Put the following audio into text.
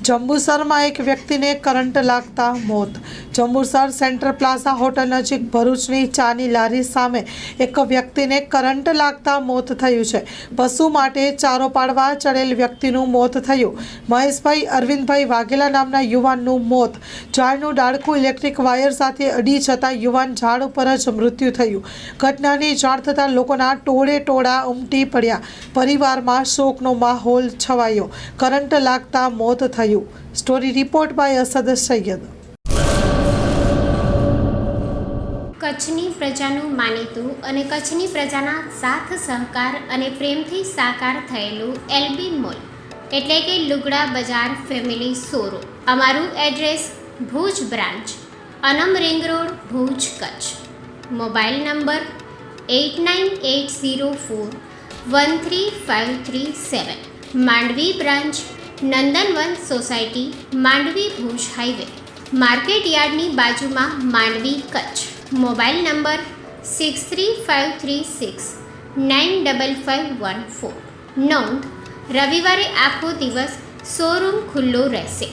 જંબુસરમાં એક વ્યક્તિને કરંટ લાગતા મોત. જંબુસર સેન્ટ્રલ પ્લાઝા હોટલ નજીક ભરૂચની ચાની લારી સામે એક વ્યક્તિને કરંટ લાગતા મોત થયું છે. પશુ માટે ચારો પાડવા ચડેલ વ્યક્તિનું મોત થયું. મહેશભાઈ અરવિંદભાઈ વાઘેલા નામના યુવાનનું મોત. ઝાડનું ડાળખું ઇલેક્ટ્રિક વાયર સાથે અડી જતાં યુવાન ઝાડ ઉપર જ મૃત્યુ થયું. ઘટનાની જાણ થતાં લોકોના ટોળે ઉમટી પડ્યા. પરિવારમાં શોકનો માહોલ છવાયો. કરંટ લાગતા મોત થયું. Story report by Asad Sayed. કચ્છની પ્રજાનું માનીતું અને કચ્છની પ્રજાના સાથ સહકાર અને પ્રેમથી સાકાર થયેલું એલબી મોલ એટલે કે લુગડા બજાર ફેમિલી શોરૂમ. અમારું address Bhuj branch, Anam ring road, Bhuj, Kutch. Mobile number 8980413537. Mandvi branch, Nandanvan society, Mandvi, Bhuj highway, market યાર્ડની બાજુમાં, માંડવી, કચ્છ. Mobile number 6353695514. નોંધ: રવિવારે આખો દિવસ શોરૂમ ખુલ્લો રહેશે.